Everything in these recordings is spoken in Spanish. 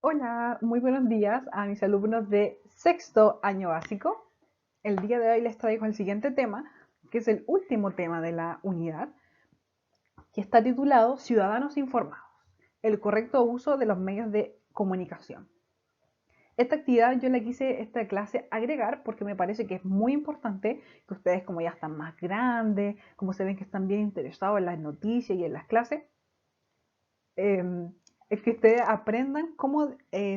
Hola, muy buenos días a mis alumnos de sexto año básico. El día de hoy les traigo el siguiente tema, que es el último tema de la unidad, que está titulado Ciudadanos informados, el correcto uso de los medios de comunicación. Esta actividad yo la quise esta clase agregar porque me parece que es muy importante que ustedes, como ya están más grandes, como se ven que están bien interesados en las noticias y en las clases, es que ustedes aprendan cómo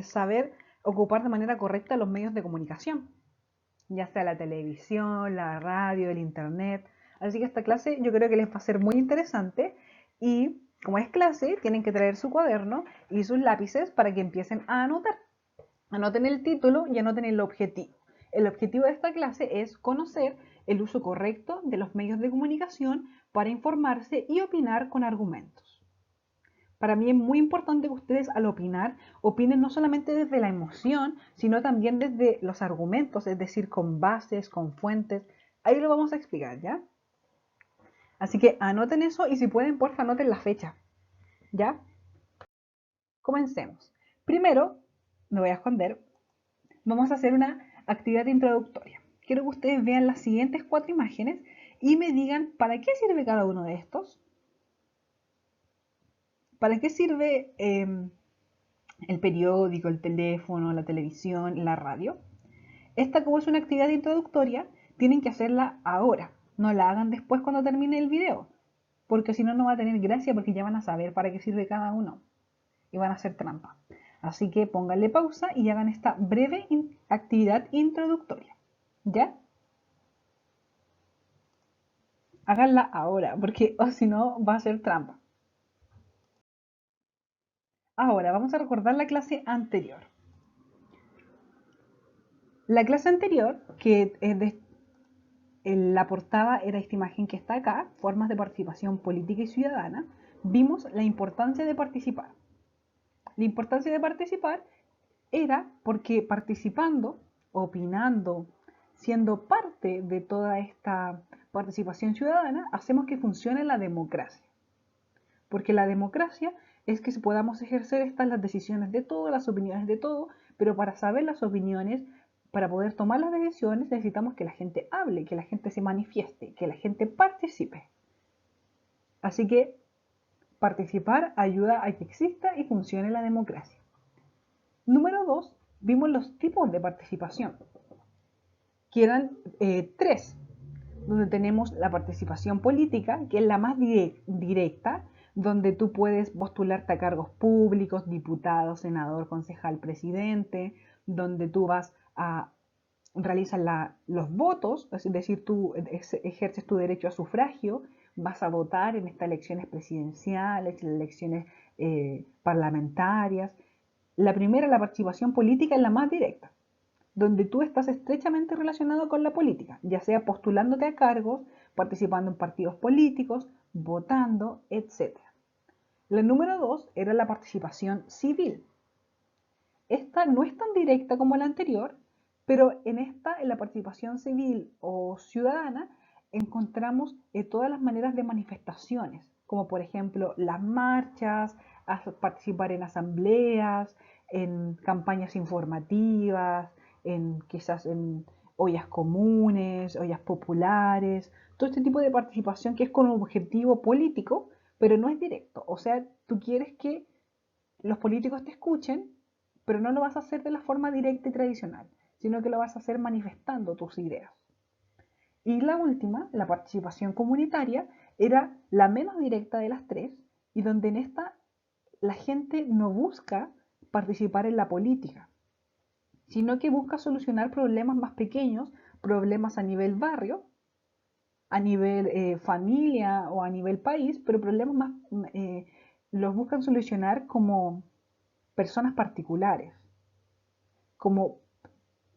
saber ocupar de manera correcta los medios de comunicación, ya sea la televisión, la radio, el internet. Así que esta clase yo creo que les va a ser muy interesante y como es clase, tienen que traer su cuaderno y sus lápices para que empiecen a anotar. Anoten el título y anoten el objetivo. El objetivo de esta clase es conocer el uso correcto de los medios de comunicación para informarse y opinar con argumentos. Para mí es muy importante que ustedes al opinar, opinen no solamente desde la emoción, sino también desde los argumentos, es decir, con bases, con fuentes. Ahí lo vamos a explicar, ¿ya? Así que anoten eso y si pueden, porfa, anoten la fecha, ¿ya? Comencemos. Primero, me voy a esconder, vamos a hacer una actividad introductoria. Quiero que ustedes vean las siguientes 4 imágenes y me digan para qué sirve cada uno de estos, para qué sirve el periódico, el teléfono, la televisión, la radio. Esta, como es una actividad introductoria, tienen que hacerla ahora. No la hagan después cuando termine el video, porque si no, no va a tener gracia porque ya van a saber para qué sirve cada uno y van a hacer trampa. Así que pónganle pausa y hagan esta breve actividad introductoria. ¿Ya? Háganla ahora, porque o si no, va a ser trampa. Ahora, vamos a recordar la clase anterior. La clase anterior, que es de la portada era esta imagen que está acá, formas de participación política y ciudadana, vimos la importancia de participar. La importancia de participar era porque participando, opinando, siendo parte de toda esta participación ciudadana, hacemos que funcione la democracia. Porque la democracia es que podamos ejercer estas las decisiones de todo, las opiniones de todo, pero para saber las opiniones, para poder tomar las decisiones, necesitamos que la gente hable, que la gente se manifieste, que la gente participe. Así que participar ayuda a que exista y funcione la democracia. Número 2, vimos los tipos de participación, que eran 3, donde tenemos la participación política, que es la más directa, donde tú puedes postularte a cargos públicos, diputado, senador, concejal, presidente, donde tú vas a realizar los votos, es decir, tú ejerces tu derecho a sufragio, vas a votar en estas elecciones presidenciales, en elecciones parlamentarias. La primera, la participación política, es la más directa, donde tú estás estrechamente relacionado con la política, ya sea postulándote a cargos, participando en partidos políticos, votando, etc. La número 2 era la participación civil. Esta no es tan directa como la anterior, pero en la participación civil o ciudadana, encontramos todas las maneras de manifestaciones, como por ejemplo las marchas, participar en asambleas, en campañas informativas, quizás en ollas comunes, ollas populares, todo este tipo de participación que es con un objetivo político, pero no es directo. O sea, tú quieres que los políticos te escuchen, pero no lo vas a hacer de la forma directa y tradicional, sino que lo vas a hacer manifestando tus ideas. Y la última, la participación comunitaria, era la menos directa de las tres y donde en esta la gente no busca participar en la política, sino que busca solucionar problemas más pequeños, problemas a nivel barrio, a nivel familia o a nivel país, pero problemas más los buscan solucionar como personas particulares, como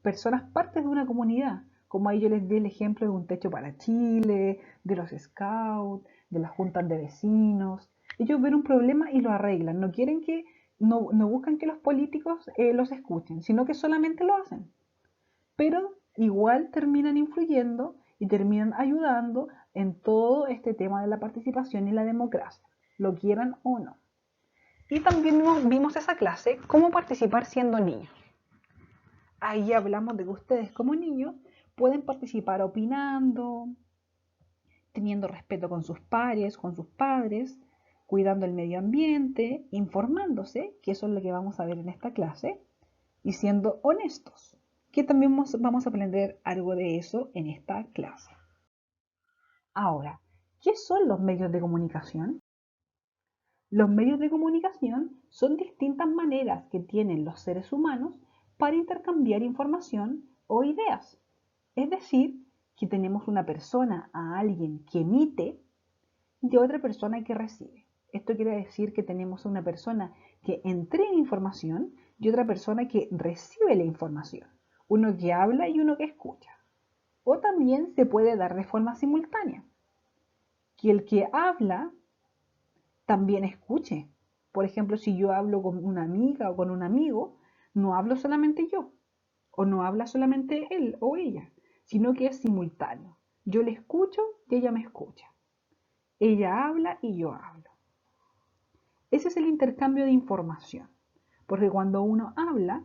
personas partes de una comunidad, como ahí yo les di el ejemplo de un techo para Chile, de los scouts, de las juntas de vecinos. Ellos ven un problema y lo arreglan, no quieren que, no buscan que los políticos los escuchen, sino que solamente lo hacen. Pero igual terminan influyendo y terminan ayudando en todo este tema de la participación y la democracia, lo quieran o no. Y también vimos esa clase, cómo participar siendo niños. Ahí hablamos de que ustedes como niños pueden participar opinando, teniendo respeto con sus pares, con sus padres, cuidando el medio ambiente, informándose, que eso es lo que vamos a ver en esta clase, y siendo honestos, que también vamos a aprender algo de eso en esta clase. Ahora, ¿qué son los medios de comunicación? Los medios de comunicación son distintas maneras que tienen los seres humanos para intercambiar información o ideas. Es decir, que tenemos una persona, a alguien que emite y otra persona que recibe. Esto quiere decir que tenemos una persona que entrega información y otra persona que recibe la información. Uno que habla y uno que escucha. O también se puede dar de forma simultánea. Que el que habla también escuche. Por ejemplo, si yo hablo con una amiga o con un amigo, no hablo solamente yo, o no habla solamente él o ella, sino que es simultáneo. Yo le escucho y ella me escucha. Ella habla y yo hablo. Ese es el intercambio de información, porque cuando uno habla,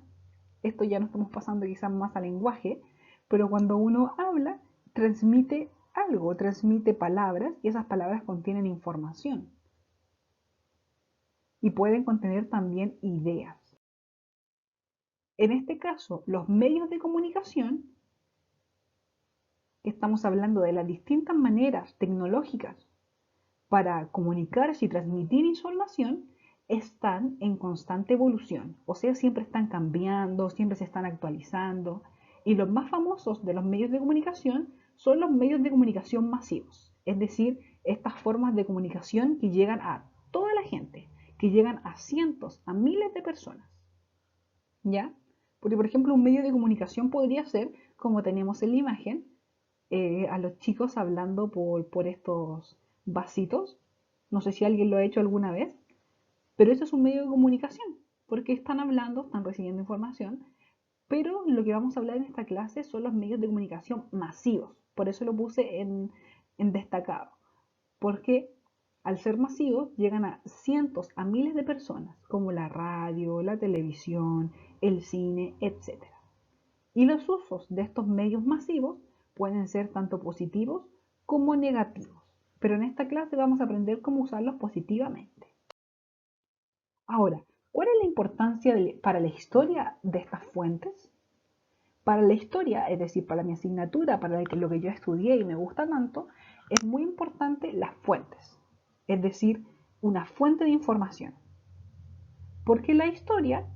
esto ya no estamos pasando quizás más al lenguaje, pero cuando uno habla, transmite algo, transmite palabras y esas palabras contienen información y pueden contener también ideas. En este caso, los medios de comunicación, estamos hablando de las distintas maneras tecnológicas para comunicarse y transmitir información, están en constante evolución, o sea, siempre están cambiando, siempre se están actualizando, y los más famosos de los medios de comunicación son los medios de comunicación masivos, es decir, estas formas de comunicación que llegan a toda la gente, que llegan a cientos, a miles de personas. ¿Ya? Porque, por ejemplo, un medio de comunicación podría ser, como tenemos en la imagen, a los chicos hablando por estos vasitos. No sé si alguien lo ha hecho alguna vez, pero eso es un medio de comunicación, porque están hablando, están recibiendo información, pero lo que vamos a hablar en esta clase son los medios de comunicación masivos. Por eso lo puse en destacado, porque al ser masivos llegan a cientos, a miles de personas, como la radio, la televisión, el cine, etc. Y los usos de estos medios masivos pueden ser tanto positivos como negativos, pero en esta clase vamos a aprender cómo usarlos positivamente. Ahora, ¿cuál es la importancia para la historia de estas fuentes? Para la historia, es decir, para mi asignatura, para lo que yo estudié y me gusta tanto, es muy importante las fuentes, es decir, una fuente de información. Porque la historia,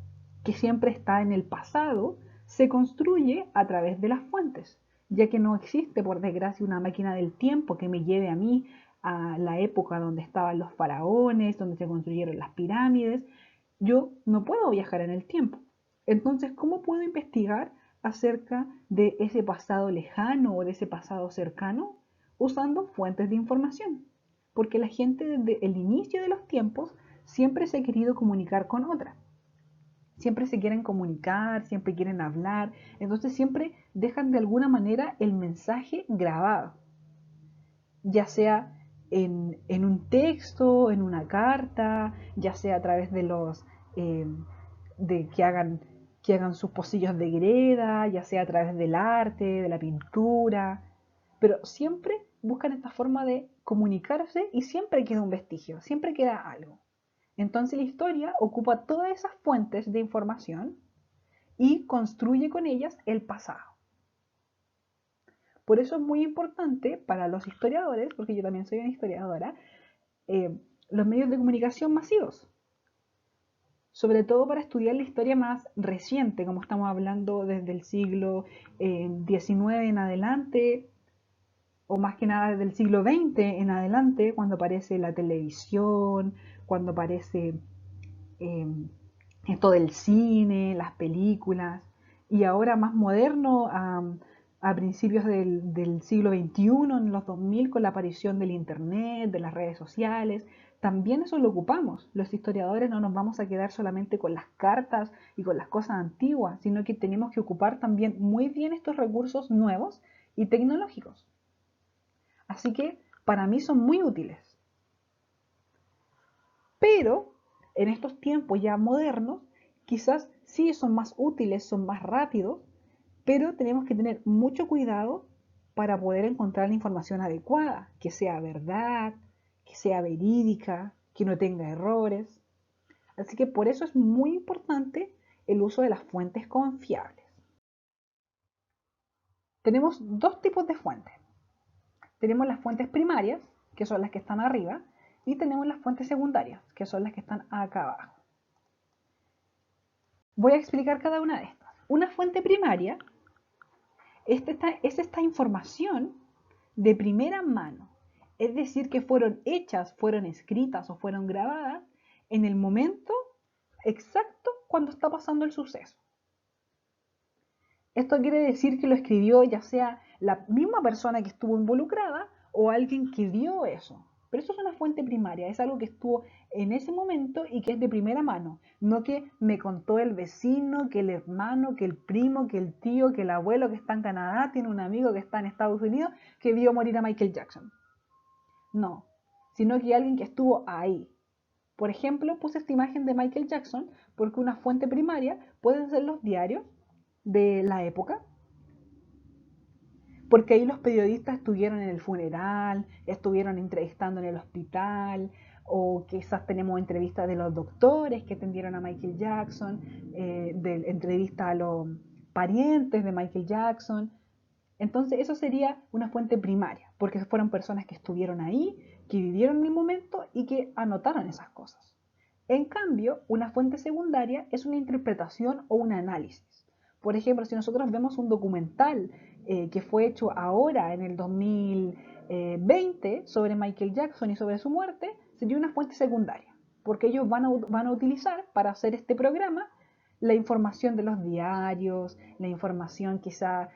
que siempre está en el pasado, se construye a través de las fuentes, ya que no existe, por desgracia, una máquina del tiempo que me lleve a mí a la época donde estaban los faraones, donde se construyeron las pirámides. Yo no puedo viajar en el tiempo. Entonces, ¿cómo puedo investigar acerca de ese pasado lejano o de ese pasado cercano? Usando fuentes de información. Porque la gente desde el inicio de los tiempos siempre se ha querido comunicar con otra. Siempre se quieren comunicar, siempre quieren hablar, entonces siempre dejan de alguna manera el mensaje grabado, ya sea en un texto, en una carta, ya sea a través de eh, de que hagan sus pocillos de greda, ya sea a través del arte, de la pintura, pero siempre buscan esta forma de comunicarse y siempre queda un vestigio, siempre queda algo. Entonces la historia ocupa todas esas fuentes de información y construye con ellas el pasado. Por eso es muy importante para los historiadores, porque yo también soy una historiadora, los medios de comunicación masivos, sobre todo para estudiar la historia más reciente, como estamos hablando desde el siglo XIX en adelante, o más que nada desde el siglo XX en adelante, cuando aparece la televisión, cuando aparece eh, esto del cine, las películas, y ahora más moderno, a principios del siglo XXI, en los 2000, con la aparición del Internet, de las redes sociales, también eso lo ocupamos. Los historiadores no nos vamos a quedar solamente con las cartas y con las cosas antiguas, sino que tenemos que ocupar también muy bien estos recursos nuevos y tecnológicos. Así que para mí son muy útiles. Pero En estos tiempos ya modernos, quizás sí son más útiles, son más rápidos, pero tenemos que tener mucho cuidado para poder encontrar la información adecuada, que sea verdad, que sea verídica, que no tenga errores. Así que por eso es muy importante el uso de las fuentes confiables. Tenemos dos tipos de fuentes. Tenemos las fuentes primarias, que son las que están arriba, y tenemos las fuentes secundarias, que son las que están acá abajo. Voy a explicar cada una de estas. Una fuente primaria es esta información de primera mano, es decir, que fueron hechas, fueron escritas o fueron grabadas en el momento exacto cuando está pasando el suceso. Esto quiere decir que lo escribió ya sea la misma persona que estuvo involucrada o alguien que vio eso. Pero eso es una fuente primaria, es algo que estuvo en ese momento y que es de primera mano. No que me contó el vecino, que el hermano, que el primo, que el tío, que el abuelo que está en Canadá tiene un amigo que está en Estados Unidos que vio morir a Michael Jackson. No, sino que alguien que estuvo ahí. Por ejemplo, puse esta imagen de Michael Jackson porque una fuente primaria pueden ser los diarios de la época, porque ahí los periodistas estuvieron en el funeral, estuvieron entrevistando en el hospital, o quizás tenemos entrevistas de los doctores que atendieron a Michael Jackson, entrevistas a los parientes de Michael Jackson. Entonces eso sería una fuente primaria, porque fueron personas que estuvieron ahí, que vivieron el momento y que anotaron esas cosas. En cambio, una fuente secundaria es una interpretación o un análisis. Por ejemplo, si nosotros vemos un documental que fue hecho ahora en el 2020 sobre Michael Jackson y sobre su muerte, sería una fuente secundaria, porque ellos van a utilizar para hacer este programa la información de los diarios, la información quizá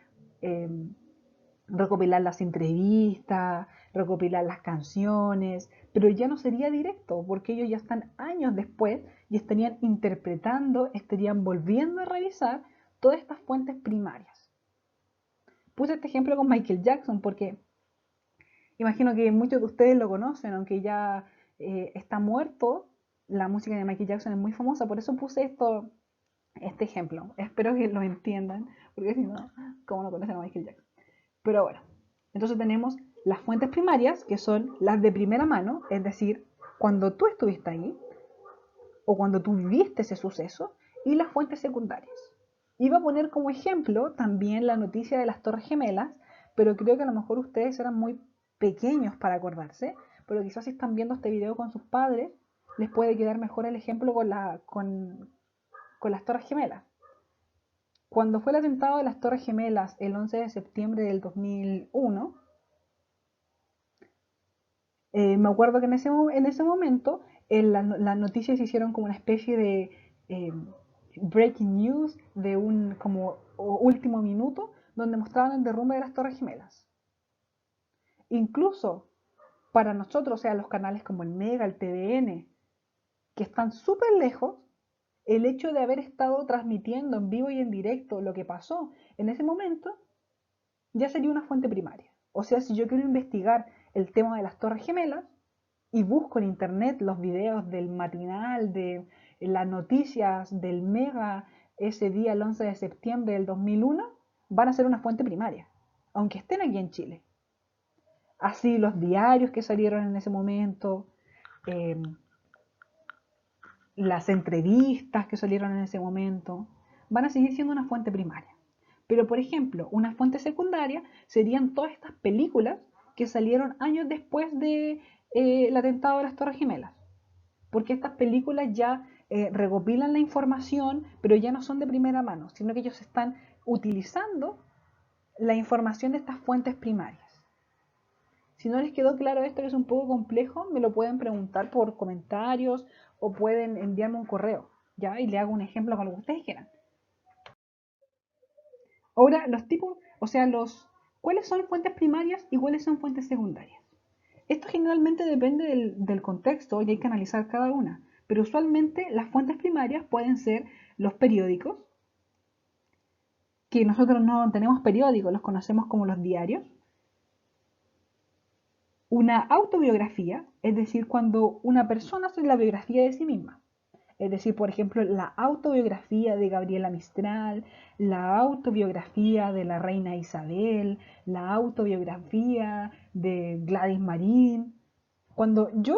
recopilar las entrevistas, recopilar las canciones, pero ya no sería directo, porque ellos ya están años después y estarían interpretando, estarían volviendo a revisar todas estas fuentes primarias. Puse este ejemplo con Michael Jackson porque imagino que muchos de ustedes lo conocen, aunque ya está muerto, la música de Michael Jackson es muy famosa, por eso puse este ejemplo. Espero que lo entiendan, porque si no, ¿cómo no conocen a Michael Jackson? Pero bueno, entonces tenemos las fuentes primarias, que son las de primera mano, es decir, cuando tú estuviste ahí o cuando tú viviste ese suceso, y las fuentes secundarias. Iba a poner como ejemplo también la noticia de las Torres Gemelas, pero creo que a lo mejor ustedes eran muy pequeños para acordarse, pero quizás si están viendo este video con sus padres, les puede quedar mejor el ejemplo con las Torres Gemelas. Cuando fue el atentado de las Torres Gemelas el 11 de septiembre del 2001, me acuerdo que en ese momento las noticias se hicieron como una especie de breaking news de un como último minuto donde mostraban el derrumbe de las Torres Gemelas. Incluso para nosotros, o sea, los canales como el Mega, el TVN, que están súper lejos, el hecho de haber estado transmitiendo en vivo y en directo lo que pasó en ese momento ya sería una fuente primaria. O sea, si yo quiero investigar el tema de las Torres Gemelas y busco en internet los videos del matinal, de las noticias del Mega ese día, el 11 de septiembre del 2001, van a ser una fuente primaria, aunque estén aquí en Chile. Así los diarios que salieron en ese momento, eh, las entrevistas que salieron en ese momento, van a seguir siendo una fuente primaria. Pero, por ejemplo, una fuente secundaria serían todas estas películas que salieron años después del atentado de las Torres Gemelas. Porque estas películas ya recopilan la información, pero ya no son de primera mano, sino que ellos están utilizando la información de estas fuentes primarias. Si no les quedó claro esto, que es un poco complejo, me lo pueden preguntar por comentarios o pueden enviarme un correo, ¿ya? Y le hago un ejemplo con lo que ustedes quieran. Ahora, los tipos, o sea, ¿cuáles son fuentes primarias y cuáles son fuentes secundarias? Esto generalmente depende del contexto y hay que analizar cada una, pero usualmente las fuentes primarias pueden ser los periódicos, que nosotros no tenemos periódicos, los conocemos como los diarios. Una autobiografía, es decir, cuando una persona hace la biografía de sí misma. Es decir, por ejemplo, la autobiografía de Gabriela Mistral, la autobiografía de la reina Isabel, la autobiografía de Gladys Marín. Cuando yo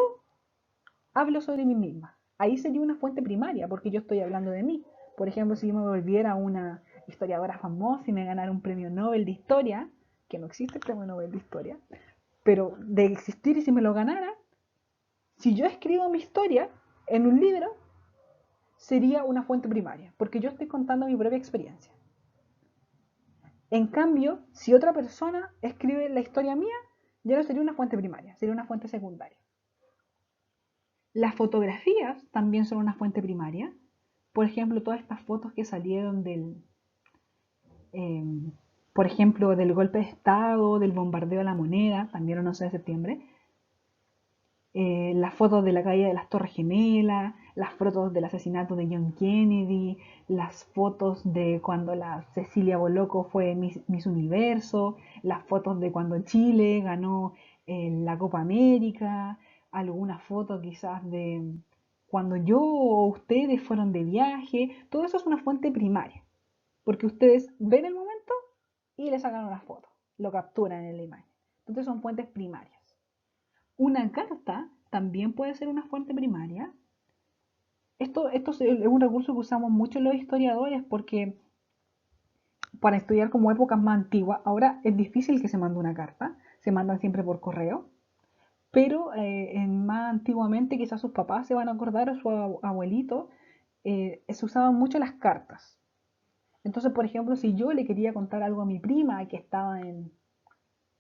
hablo sobre mí misma, ahí sería una fuente primaria, porque yo estoy hablando de mí. Por ejemplo, si yo me volviera una historiadora famosa y me ganara un premio Nobel de Historia, que no existe el premio Nobel de Historia, pero de existir y si me lo ganara, si yo escribo mi historia en un libro, sería una fuente primaria, porque yo estoy contando mi propia experiencia. En cambio, si otra persona escribe la historia mía, ya no sería una fuente primaria, sería una fuente secundaria. Las fotografías también son una fuente primaria. Por ejemplo, todas estas fotos que salieron eh, por ejemplo, del golpe de Estado, del bombardeo a la moneda, también el 11 de septiembre, las fotos de la caída de las Torres Gemelas, las fotos del asesinato de John Kennedy, las fotos de cuando la Cecilia Boloco fue Miss Universo, las fotos de cuando Chile ganó la Copa América, alguna foto quizás de cuando yo o ustedes fueron de viaje. Todo eso es una fuente primaria, porque ustedes ven el momento y le sacan una foto, lo capturan en la imagen. Entonces son fuentes primarias. Una carta también puede ser una fuente primaria. Esto es un recurso que usamos mucho los historiadores porque para estudiar como épocas más antiguas, ahora es difícil que se mande una carta, se mandan siempre por correo, pero más antiguamente quizás sus papás se van a acordar o su abuelito, se usaban mucho las cartas. Entonces, por ejemplo, si yo le quería contar algo a mi prima que estaba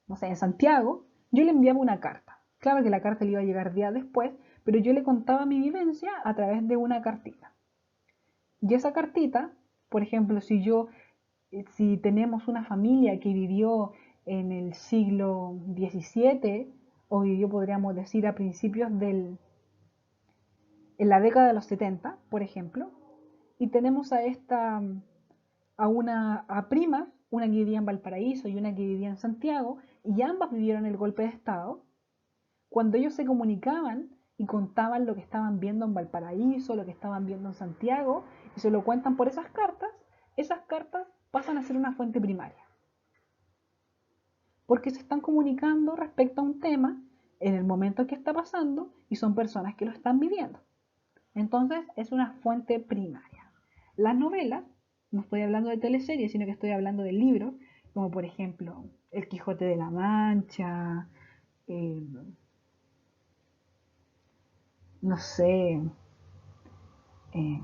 no sé, en Santiago, yo le enviaba una carta. Claro que la carta le iba a llegar días después, pero yo le contaba mi vivencia a través de una cartita. Y esa cartita, por ejemplo, si tenemos una familia que vivió en el siglo XVII o vivió, podríamos decir, a principios en la década de los 70, por ejemplo, y tenemos a primas, una que vivía en Valparaíso y una que vivía en Santiago, y ambas vivieron el golpe de Estado. Cuando ellos se comunicaban y contaban lo que estaban viendo en Valparaíso, lo que estaban viendo en Santiago, y se lo cuentan por esas cartas pasan a ser una fuente primaria. Porque se están comunicando respecto a un tema en el momento que está pasando y son personas que lo están viviendo. Entonces es una fuente primaria. Las novelas, no estoy hablando de teleseries, sino que estoy hablando de libros, como por ejemplo El Quijote de la Mancha, eh, no sé, eh,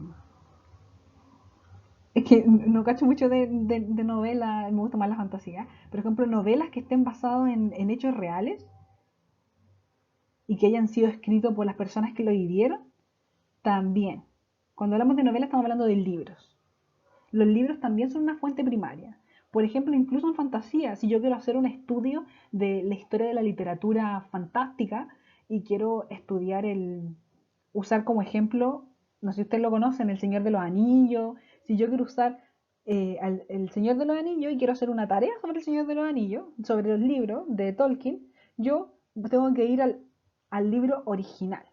es que no cacho mucho de novela, me gusta más la fantasía. Por ejemplo, novelas que estén basadas en hechos reales y que hayan sido escritos por las personas que lo vivieron, también. Cuando hablamos de novelas estamos hablando de libros. Los libros también son una fuente primaria. Por ejemplo, incluso en fantasía, si yo quiero hacer un estudio de la historia de la literatura fantástica y quiero usar como ejemplo, no sé si ustedes lo conocen, El Señor de los Anillos, si yo quiero usar El Señor de los Anillos y quiero hacer una tarea sobre El Señor de los Anillos, sobre los libros de Tolkien, yo tengo que ir al libro original.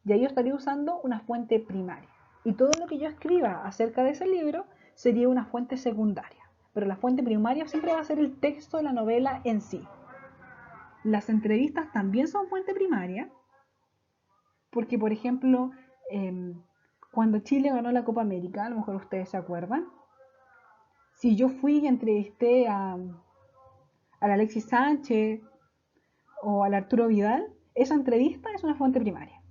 Y ahí yo estaría usando una fuente primaria. Y todo lo que yo escriba acerca de ese libro sería una fuente secundaria. Pero la fuente primaria siempre va a ser el texto de la novela en sí. Las entrevistas también son fuente primaria, porque por ejemplo, cuando Chile ganó la Copa América, a lo mejor ustedes se acuerdan, si yo fui y entrevisté a Alexis Sánchez o al Arturo Vidal, esa entrevista es una fuente primaria.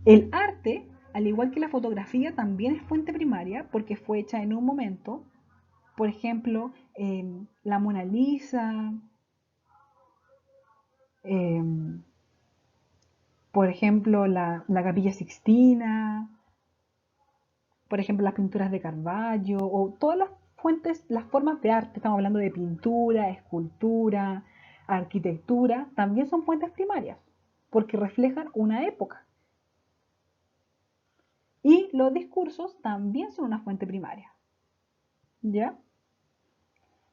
El arte, al igual que la fotografía, también es fuente primaria porque fue hecha en un momento. Por ejemplo, la Mona Lisa, eh, por ejemplo, la Capilla Sixtina, por ejemplo, las pinturas de Caravaggio, o todas las fuentes, las formas de arte, estamos hablando de pintura, escultura, arquitectura, también son fuentes primarias, porque reflejan una época. Y los discursos también son una fuente primaria. ¿Ya?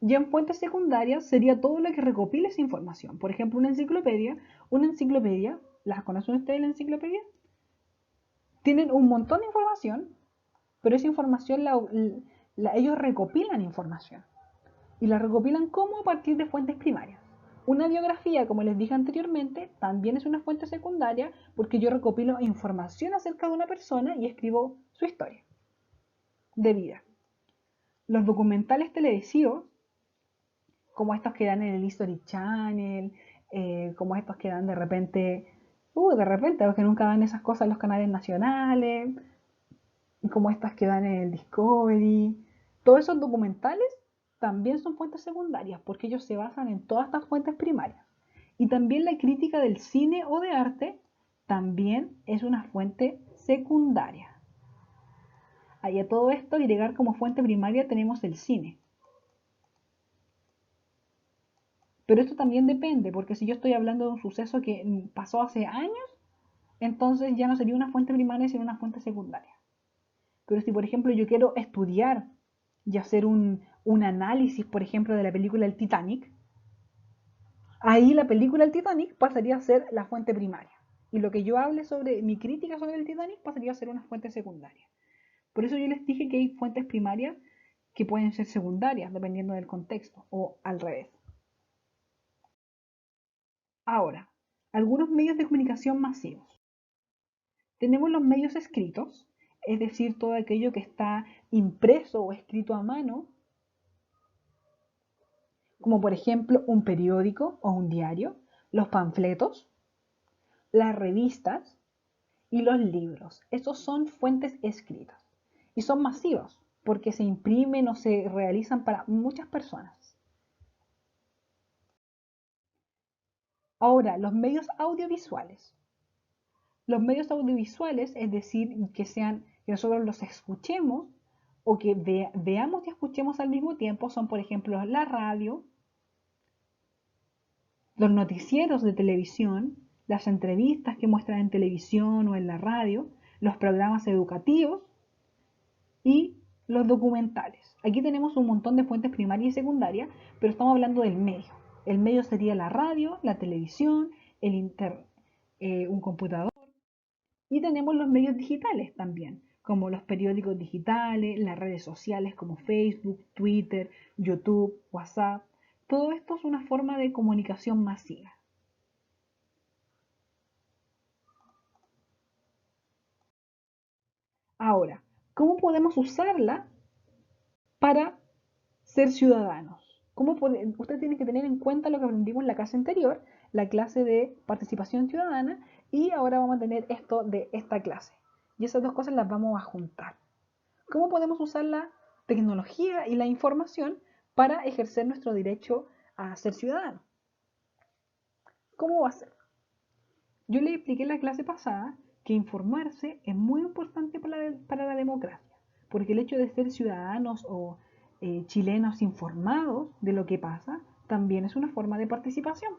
Ya en fuentes secundarias sería todo lo que recopile esa información. Por ejemplo, una enciclopedia, ¿las conocen ustedes la enciclopedia? Tienen un montón de información, pero esa información ellos recopilan información. Y la recopilan como a partir de fuentes primarias. Una biografía, como les dije anteriormente, también es una fuente secundaria porque yo recopilo información acerca de una persona y escribo su historia de vida. Los documentales televisivos, como estos que dan en el History Channel, como estos que dan de repente, porque nunca dan esas cosas en los canales nacionales, como estas que dan en el Discovery, todos esos documentales también son fuentes secundarias porque ellos se basan en todas estas fuentes primarias. Y también la crítica del cine o de arte también es una fuente secundaria. Ahí a todo esto agregar como fuente primaria tenemos el cine. Pero esto también depende, porque si yo estoy hablando de un suceso que pasó hace años, entonces ya no sería una fuente primaria, sino una fuente secundaria. Pero si, por ejemplo, yo quiero estudiar y hacer un análisis, por ejemplo, de la película El Titanic, ahí la película El Titanic pasaría a ser la fuente primaria. Y lo que yo hable sobre mi crítica sobre el Titanic pasaría a ser una fuente secundaria. Por eso yo les dije que hay fuentes primarias que pueden ser secundarias, dependiendo del contexto, o al revés. Ahora, algunos medios de comunicación masivos. Tenemos los medios escritos, es decir, todo aquello que está impreso o escrito a mano, como por ejemplo un periódico o un diario, los panfletos, las revistas y los libros. Estos son fuentes escritas y son masivos porque se imprimen o se realizan para muchas personas. Ahora, los medios audiovisuales. Los medios audiovisuales, es decir, que nosotros los escuchemos o que veamos y escuchemos al mismo tiempo, son por ejemplo la radio, los noticieros de televisión, las entrevistas que muestran en televisión o en la radio, los programas educativos y los documentales. Aquí tenemos un montón de fuentes primarias y secundarias, pero estamos hablando del medio. El medio sería la radio, la televisión, un computador. Y tenemos los medios digitales también, como los periódicos digitales, las redes sociales como Facebook, Twitter, YouTube, WhatsApp. Todo esto es una forma de comunicación masiva. Ahora, ¿cómo podemos usarla para ser ciudadanos? Usted tiene que tener en cuenta lo que aprendimos en la clase anterior, la clase de participación ciudadana, y ahora vamos a tener esto de esta clase. Y esas dos cosas las vamos a juntar. ¿Cómo podemos usar la tecnología y la información para ejercer nuestro derecho a ser ciudadano? ¿Cómo va a ser? Yo le expliqué en la clase pasada que informarse es muy importante para la democracia, porque el hecho de ser ciudadanos o chilenos informados de lo que pasa también es una forma de participación.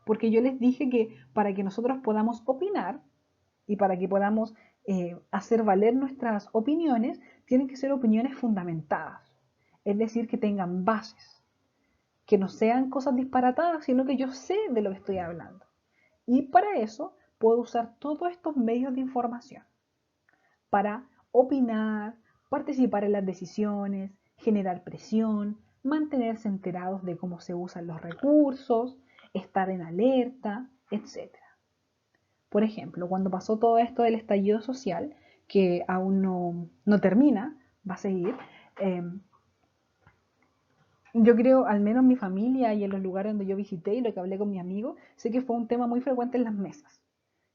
Porque yo les dije que para que nosotros podamos opinar y para que podamos hacer valer nuestras opiniones, tienen que ser opiniones fundamentadas, es decir, que tengan bases, que no sean cosas disparatadas, sino que yo sé de lo que estoy hablando. Y para eso puedo usar todos estos medios de información, para opinar, participar en las decisiones, generar presión, mantenerse enterados de cómo se usan los recursos, estar en alerta, etc. Por ejemplo, cuando pasó todo esto del estallido social, que aún no termina, va a seguir, eh, yo creo, al menos en mi familia y en los lugares donde yo visité y lo que hablé con mis amigos, sé que fue un tema muy frecuente en las mesas.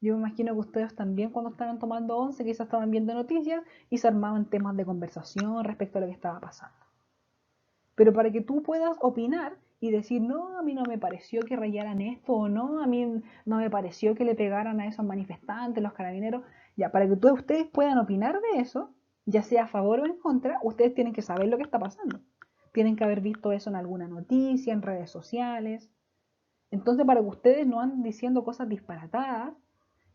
Yo me imagino que ustedes también cuando estaban tomando once quizás estaban viendo noticias y se armaban temas de conversación respecto a lo que estaba pasando. Pero para que tú puedas opinar y decir, no, a mí no me pareció que rayaran esto, o no, a mí no me pareció que le pegaran a esos manifestantes, los carabineros, ya, para que ustedes puedan opinar de eso, ya sea a favor o en contra, ustedes tienen que saber lo que está pasando. Tienen que haber visto eso en alguna noticia, en redes sociales. Entonces, para que ustedes no anden diciendo cosas disparatadas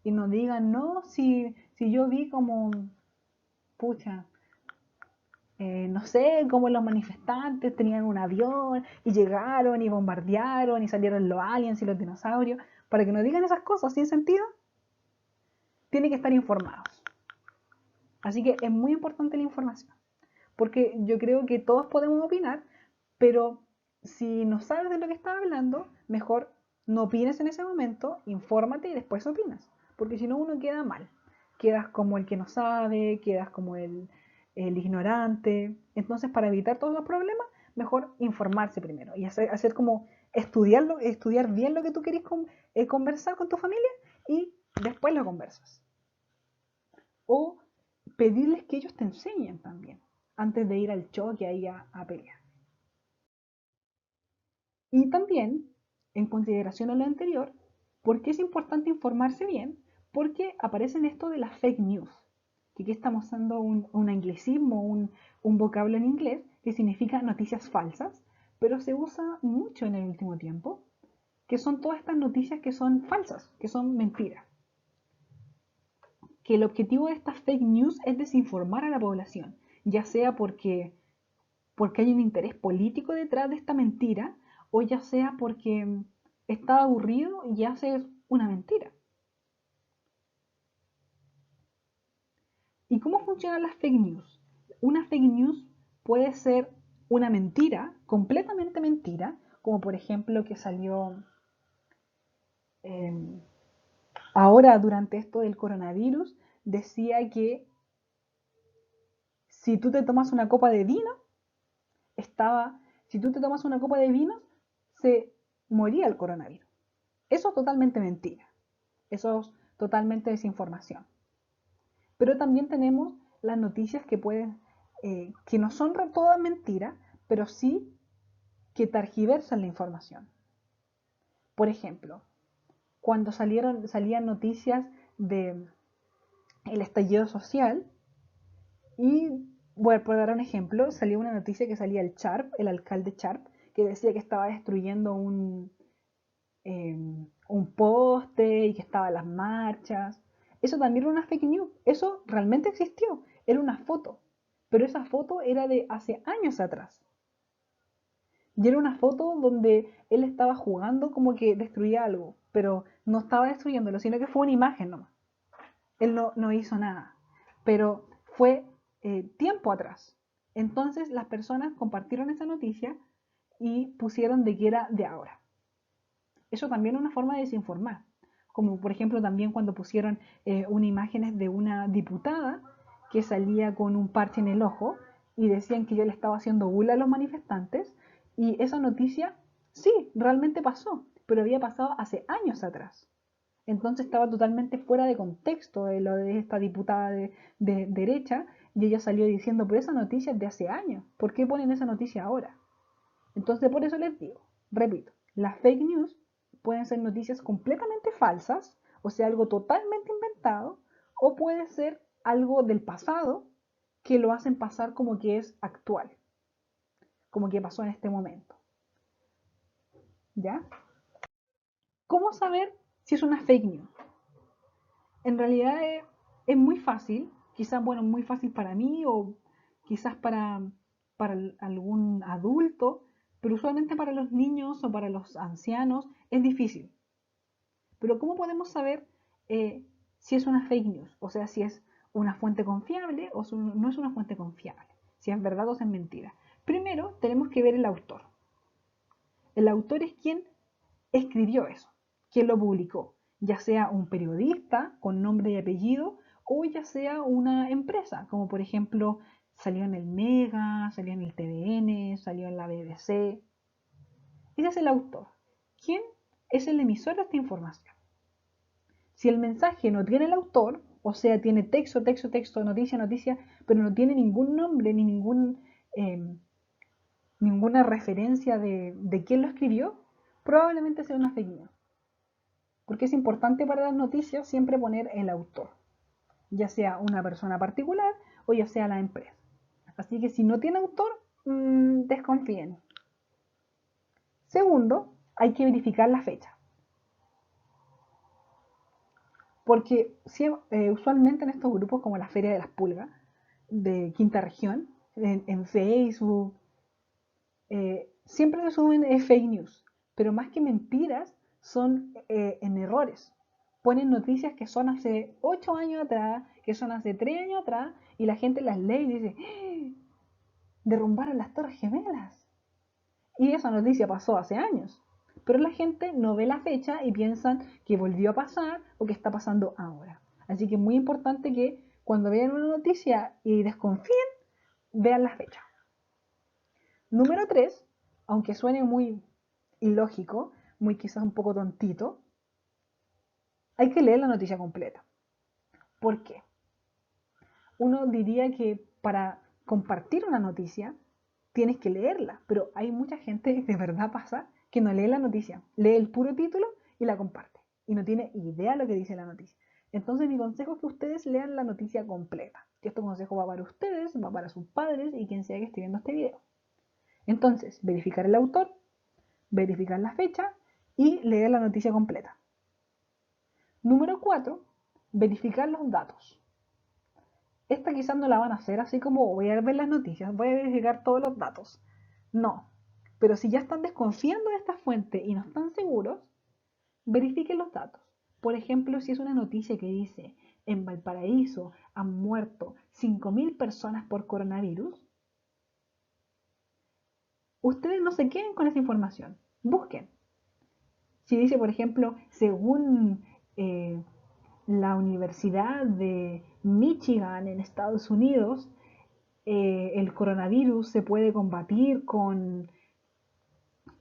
y nos digan, no, si yo vi como, pucha, no sé, cómo los manifestantes tenían un avión y llegaron y bombardearon y salieron los aliens y los dinosaurios, para que no digan esas cosas sin sentido, tiene que estar informados. Así que es muy importante la información, porque yo creo que todos podemos opinar, pero si no sabes de lo que estás hablando, mejor no opines en ese momento, infórmate y después opinas, porque si no uno queda mal, quedas como el que no sabe, quedas como el ignorante. Entonces, para evitar todos los problemas, mejor informarse primero y hacer como estudiar bien lo que tú querés conversar con tu familia y después lo conversas. O pedirles que ellos te enseñen también, antes de ir al choque ahí a pelear. Y también, en consideración a lo anterior, ¿por qué es importante informarse bien? Porque aparecen esto de las fake news, que aquí estamos usando un anglicismo, un vocablo en inglés que significa noticias falsas, pero se usa mucho en el último tiempo, que son todas estas noticias que son falsas, que son mentiras. Que el objetivo de estas fake news es desinformar a la población, ya sea porque hay un interés político detrás de esta mentira, o ya sea porque está aburrido y hace una mentira. ¿Y cómo funcionan las fake news? Una fake news puede ser una mentira, completamente mentira, como por ejemplo que salió eh, ahora durante esto del coronavirus, decía que si tú te tomas una copa de vino, si tú te tomas una copa de vino, se moría el coronavirus. Eso es totalmente mentira. Eso es totalmente desinformación. Pero también tenemos las noticias que no son todas mentiras, pero sí que targiversan la información. Por ejemplo, cuando salían noticias de el estallido social, y bueno, por dar un ejemplo, salió una noticia que salía el alcalde Sharp, que decía que estaba destruyendo un poste y que estaban las marchas. Eso también era una fake news. Eso realmente existió. Era una foto. Pero esa foto era de hace años atrás. Y era una foto donde él estaba jugando como que destruía algo. Pero no estaba destruyéndolo, sino que fue una imagen nomás. Él no hizo nada. Pero fue tiempo atrás. Entonces las personas compartieron esa noticia y pusieron de que era de ahora. Eso también es una forma de desinformar. Como por ejemplo también cuando pusieron unas imágenes de una diputada que salía con un parche en el ojo y decían que yo le estaba haciendo burla a los manifestantes, y esa noticia sí, realmente pasó, pero había pasado hace años atrás. Entonces estaba totalmente fuera de contexto de lo de esta diputada de derecha, y ella salió diciendo, pero esa noticia es de hace años, ¿por qué ponen esa noticia ahora? Entonces por eso les digo, repito, las fake news pueden ser noticias completamente falsas, o sea, algo totalmente inventado, o puede ser algo del pasado que lo hacen pasar como que es actual, como que pasó en este momento. ¿Ya? ¿Cómo saber si es una fake news? En realidad es muy fácil, quizás, bueno, muy fácil para mí o quizás para algún adulto, pero usualmente para los niños o para los ancianos es difícil. Pero ¿cómo podemos saber si es una fake news? O sea, si es una fuente confiable o no es una fuente confiable, si es verdad o si es mentira. Primero tenemos que ver el autor. El autor es quien escribió eso, quien lo publicó, ya sea un periodista con nombre y apellido o ya sea una empresa, como por ejemplo salió en el Mega, salió en el TVN, salió en la BBC. Ese es el autor. ¿Quién es el emisor de esta información? Si el mensaje no tiene el autor, o sea, tiene texto, texto, texto, noticia, noticia, pero no tiene ningún nombre ni ninguna referencia de quién lo escribió, probablemente sea una fake news. Porque es importante para las noticias siempre poner el autor, ya sea una persona particular o ya sea la empresa. Así que si no tiene autor, desconfíen. Segundo, hay que verificar la fecha. Porque usualmente en estos grupos como la Feria de las Pulgas de Quinta Región, en Facebook, siempre se suben fake news, pero más que mentiras son en errores. ponen noticias que son hace 8 años atrás, que son hace 3 años atrás, y la gente las lee y dice, ¡Ah! Derrumbaron las Torres Gemelas. Y esa noticia pasó hace años. Pero la gente no ve la fecha y piensan que volvió a pasar o que está pasando ahora. Así que es muy importante que cuando vean una noticia y desconfíen, vean la fecha. Número 3, aunque suene muy ilógico, muy quizás un poco tontito, hay que leer la noticia completa. ¿Por qué? Uno diría que para compartir una noticia tienes que leerla, pero hay mucha gente, de verdad pasa, que no lee la noticia, lee el puro título y la comparte, y no tiene idea de lo que dice la noticia. Entonces mi consejo es que ustedes lean la noticia completa. Y este consejo va para ustedes, va para sus padres y quien sea que esté viendo este video. Entonces, verificar el autor, verificar la fecha y leer la noticia completa. Número 4, verificar los datos. Esta quizás no la van a hacer así como voy a ver las noticias, voy a verificar todos los datos. No, pero si ya están desconfiando de esta fuente y no están seguros, verifiquen los datos. Por ejemplo, si es una noticia que dice en Valparaíso han muerto 5.000 personas por coronavirus, ustedes no se queden con esa información, busquen. Si dice, por ejemplo, según la Universidad de Michigan en Estados Unidos, el coronavirus se puede combatir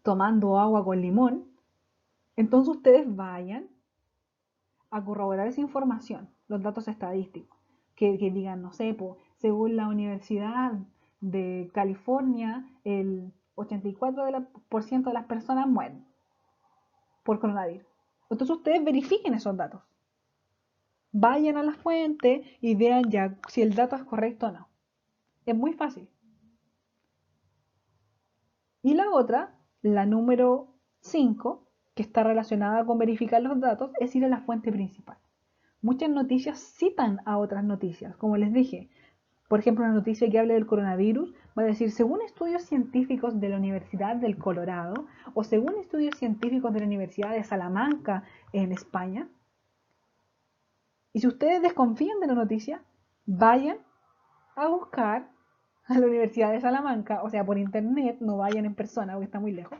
tomando agua con limón, entonces ustedes vayan a corroborar esa información, los datos estadísticos, que digan, no sé, según la Universidad de California, el 84% de las personas mueren por coronavirus. Entonces ustedes verifiquen esos datos. Vayan a la fuente y vean ya si el dato es correcto o no. Es muy fácil. Y la otra, la número 5, que está relacionada con verificar los datos, es ir a la fuente principal. Muchas noticias citan a otras noticias, como les dije. Por ejemplo, una noticia que hable del coronavirus va a decir, según estudios científicos de la Universidad del Colorado o según estudios científicos de la Universidad de Salamanca en España. Y si ustedes desconfían de la noticia, vayan a buscar a la Universidad de Salamanca, o sea, por internet, no vayan en persona porque está muy lejos,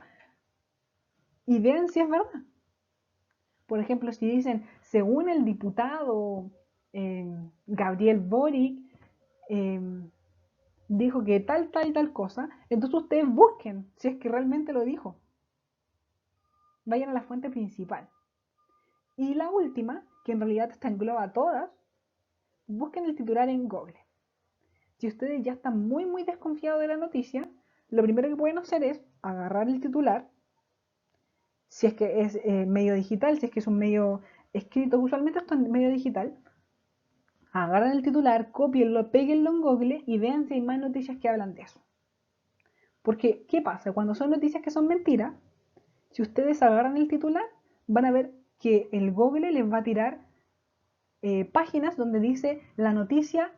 y vean si es verdad. Por ejemplo, si dicen, según el diputado Gabriel Boric, eh, dijo que tal, tal y tal cosa, entonces ustedes busquen si es que realmente lo dijo. Vayan a la fuente principal. Y la última, que en realidad esta engloba a todas, busquen el titular en Google. Si ustedes ya están muy, muy desconfiados de la noticia, lo primero que pueden hacer es agarrar el titular, si es que es medio digital, si es que es un medio escrito, usualmente esto es medio digital, agarran el titular, copienlo, péguenlo en Google y vean si hay más noticias que hablan de eso. Porque, ¿qué pasa? Cuando son noticias que son mentiras, si ustedes agarran el titular, van a ver que el Google les va a tirar páginas donde dice la noticia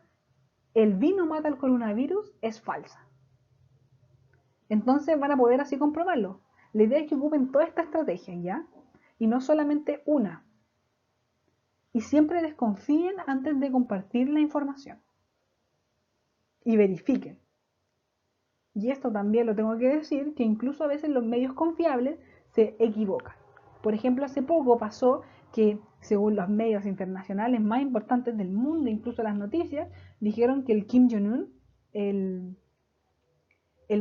el vino mata al coronavirus es falsa. Entonces van a poder así comprobarlo. La idea es que ocupen toda esta estrategia, ¿ya? Y no solamente una. Y siempre desconfíen antes de compartir la información. Y verifiquen. Y esto también lo tengo que decir, que incluso a veces los medios confiables se equivocan. Por ejemplo, hace poco pasó que, según los medios internacionales más importantes del mundo, incluso las noticias, dijeron que el Kim Jong-un, el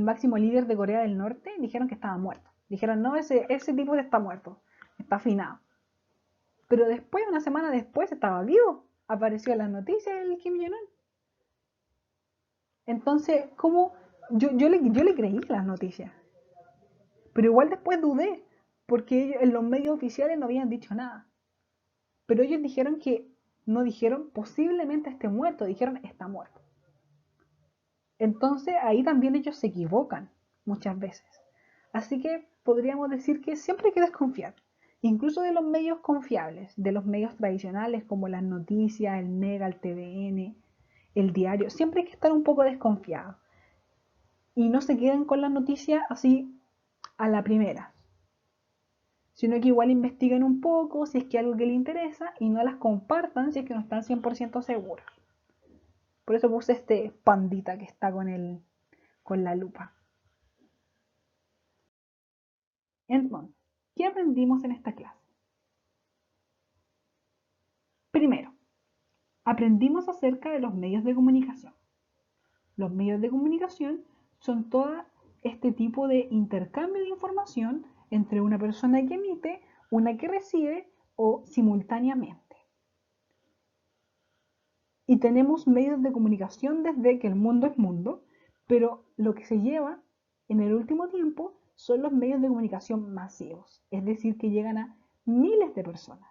máximo líder de Corea del Norte, dijeron que estaba muerto. Dijeron, no, ese tipo está muerto, está afinado. Pero después, una semana después, estaba vivo. Apareció en las noticias el Kim Jong-un. Entonces, ¿cómo? Yo le creí las noticias. Pero igual después dudé, porque en los medios oficiales no habían dicho nada. Pero ellos dijeron que, no dijeron posiblemente esté muerto, dijeron está muerto. Entonces ahí también ellos se equivocan muchas veces. Así que podríamos decir que siempre hay que desconfiar, incluso de los medios confiables, de los medios tradicionales como las noticias, el Mega, el TVN, el diario. Siempre hay que estar un poco desconfiado. Y no se queden con las noticias así a la primera. sino que igual investiguen un poco si es que algo que les interesa y no las compartan si es que no están 100% seguros. Por eso puse este pandita que está con la lupa. Entonces, ¿qué aprendimos en esta clase? Primero, aprendimos acerca de los medios de comunicación. Los medios de comunicación son todo este tipo de intercambio de información entre una persona que emite, una que recibe o simultáneamente. Y tenemos medios de comunicación desde que el mundo es mundo, pero lo que se lleva en el último tiempo son los medios de comunicación masivos, es decir, que llegan a miles de personas.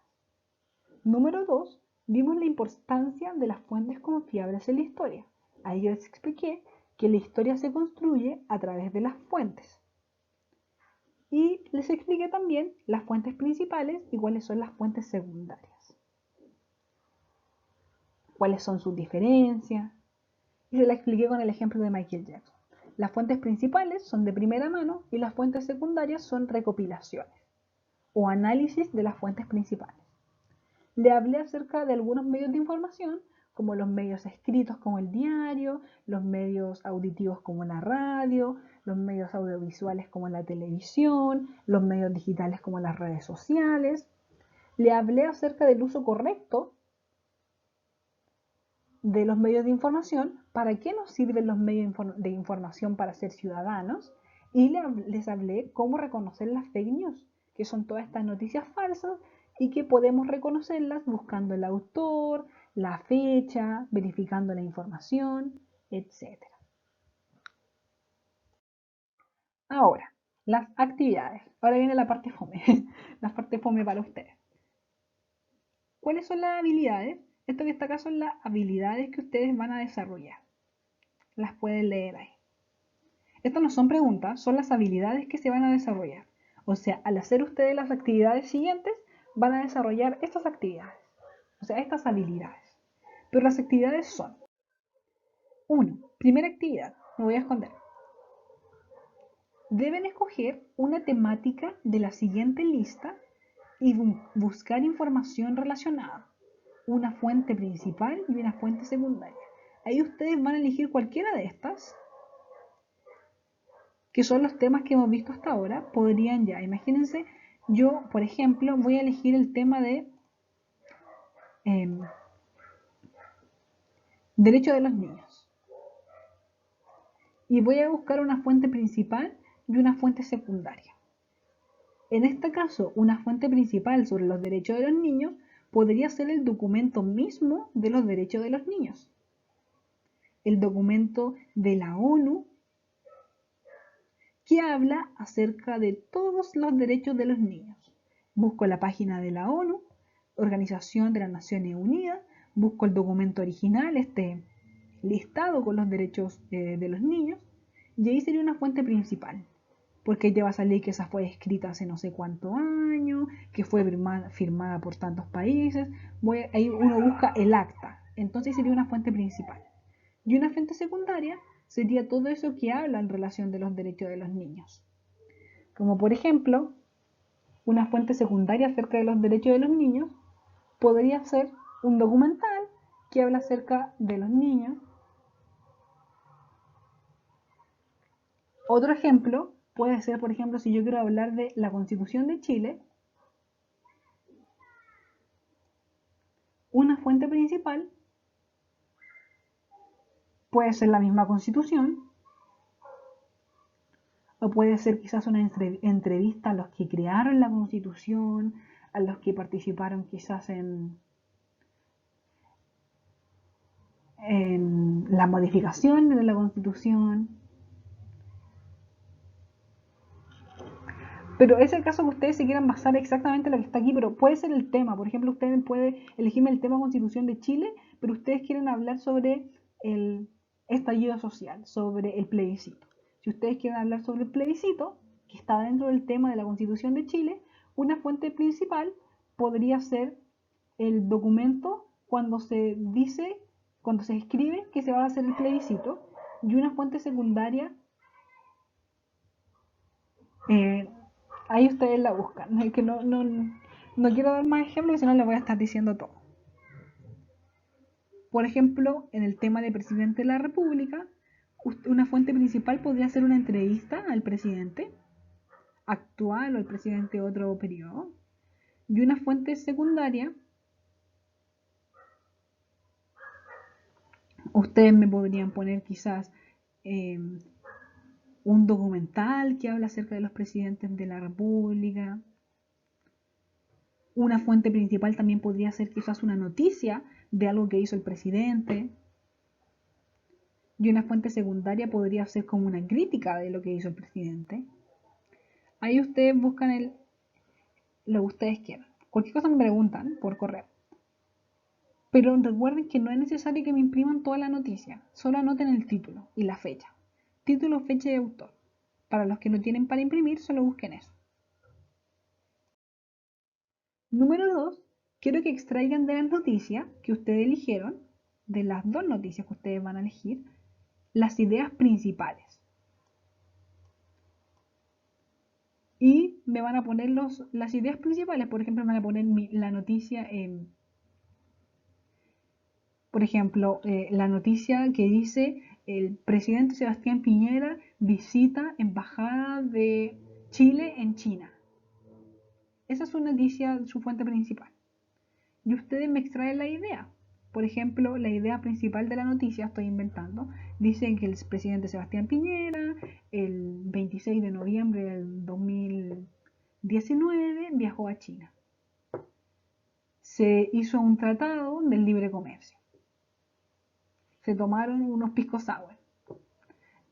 Número 2, vimos la importancia de las fuentes confiables en la historia. Ahí les expliqué que la historia se construye a través de las fuentes. Y les expliqué también las fuentes principales y cuáles son las fuentes secundarias. Cuáles son sus diferencias. Y se la expliqué con el ejemplo de Michael Jackson. Las fuentes principales son de primera mano y las fuentes secundarias son recopilaciones o análisis de las fuentes principales. Le hablé acerca de algunos medios de información, como los medios escritos como el diario, los medios auditivos como la radio, los medios audiovisuales como la televisión, los medios digitales como las redes sociales. Le hablé acerca del uso correcto de los medios de información, para qué nos sirven los medios de información para ser ciudadanos, y les hablé cómo reconocer las fake news, que son todas estas noticias falsas y que podemos reconocerlas buscando el autor, la fecha, verificando la información, etc. Ahora, las actividades. Ahora viene la parte fome, la parte fome para ustedes. ¿Cuáles son las habilidades? Esto que está acá son las habilidades que ustedes van a desarrollar. Las pueden leer ahí. Estas no son preguntas, son las habilidades que se van a desarrollar. O sea, al hacer ustedes las actividades siguientes, van a desarrollar estas actividades. O sea, estas habilidades. Pero las actividades son: 1. Primera actividad, me voy a esconder. Deben escoger una temática de la siguiente lista y buscar información relacionada. Una fuente principal y una fuente secundaria. Ahí ustedes van a elegir cualquiera de estas, que son los temas que hemos visto hasta ahora. Podrían ya, imagínense, yo, por ejemplo, voy a elegir el tema de derecho de los niños. Y voy a buscar una fuente principal y una fuente secundaria. En este caso, una fuente principal sobre los derechos de los niños podría ser el documento mismo de los derechos de los niños. El documento de la ONU que habla acerca de todos los derechos de los niños. Busco la página de la ONU, Organización de las Naciones Unidas, busco el documento original, este listado con los derechos de los niños, y ahí sería una fuente principal, porque ya va a salir que esa fue escrita hace no sé cuántos años, que fue firmada por tantos países. Ahí uno busca el acta, entonces sería una fuente principal. Y una fuente secundaria sería todo eso que habla en relación de los derechos de los niños. Como por ejemplo, una fuente secundaria acerca de los derechos de los niños podría ser un documental que habla acerca de los niños. Otro ejemplo puede ser, por ejemplo, si yo quiero hablar de la Constitución de Chile, una fuente principal puede ser la misma Constitución, o puede ser quizás una entrevista a los que crearon la Constitución, a los que participaron quizás en la modificación de la Constitución. Pero es el caso que ustedes se quieran basar exactamente en lo que está aquí, pero puede ser el tema. Por ejemplo, ustedes pueden elegirme el tema Constitución de Chile, pero ustedes quieren hablar sobre el estallido social, sobre el plebiscito. Si ustedes quieren hablar sobre el plebiscito, que está dentro del tema de la Constitución de Chile, una fuente principal podría ser el documento cuando se dice, cuando se escribe que se va a hacer el plebiscito, y una fuente secundaria Ahí ustedes la buscan. Es que no quiero dar más ejemplos, si no les voy a estar diciendo todo. Por ejemplo, en el tema de presidente de la República, una fuente principal podría ser una entrevista al presidente actual o al presidente de otro periodo. Y una fuente secundaria, ustedes me podrían poner quizás eh, un documental que habla acerca de los presidentes de la República. Una fuente principal también podría ser quizás una noticia de algo que hizo el presidente. Y una fuente secundaria podría ser como una crítica de lo que hizo el presidente. Ahí ustedes buscan lo que ustedes quieran. Cualquier cosa me preguntan por correo. Pero recuerden que no es necesario que me impriman toda la noticia. Solo anoten el título y la fecha. Título, fecha y autor. Para los que no tienen para imprimir, solo busquen eso. Número 2. Quiero que extraigan de las noticias que ustedes eligieron, de las dos noticias que ustedes van a elegir, las ideas principales. Y me van a poner las ideas principales. Por ejemplo, me van a poner la noticia, por ejemplo, la noticia que dice el presidente Sebastián Piñera visita embajada de Chile en China. Esa es su noticia, su fuente principal. Y ustedes me extraen la idea. Por ejemplo, la idea principal de la noticia, estoy inventando, dice que el presidente Sebastián Piñera, el 26 de noviembre del 2019, viajó a China. Se hizo un tratado del libre comercio. Se tomaron unos pisco sour.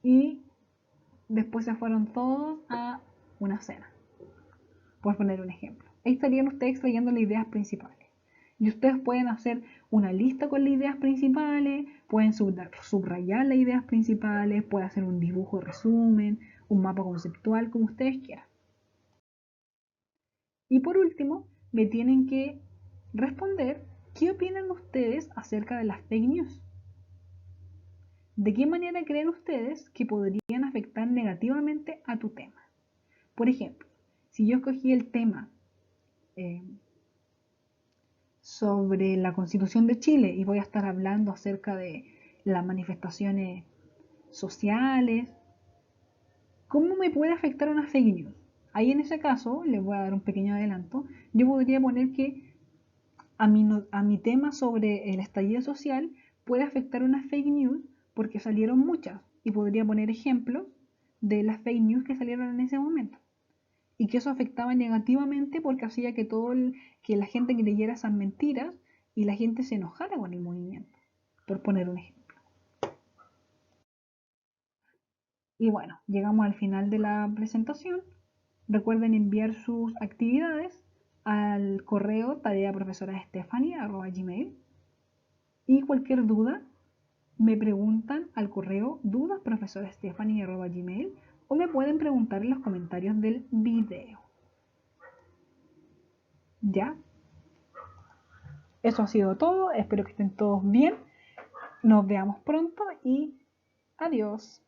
Y después se fueron todos a una cena, por poner un ejemplo. Ahí estarían ustedes extrayendo las ideas principales. Y ustedes pueden hacer una lista con las ideas principales, pueden subrayar las ideas principales, pueden hacer un dibujo de resumen, un mapa conceptual, como ustedes quieran. Y por último, me tienen que responder qué opinan ustedes acerca de las fake news. ¿De qué manera creen ustedes que podrían afectar negativamente a tu tema? Por ejemplo, si yo escogí el tema eh, sobre la Constitución de Chile y voy a estar hablando acerca de las manifestaciones sociales, ¿cómo me puede afectar una fake news? Ahí en ese caso, les voy a dar un pequeño adelanto, yo podría poner que a mi tema sobre el estallido social puede afectar una fake news porque salieron muchas y podría poner ejemplos de las fake news que salieron en ese momento y que eso afectaba negativamente porque hacía que la gente creyera esas mentiras y la gente se enojara con el movimiento, por poner un ejemplo. Y bueno, llegamos al final de la presentación. Recuerden enviar sus actividades al correo tareaprofesorastefania@gmail y cualquier duda me preguntan al correo dudasprofesorastefania@gmail o me pueden preguntar en los comentarios del video. ¿Ya? Eso ha sido todo, espero que estén todos bien, nos veamos pronto y adiós.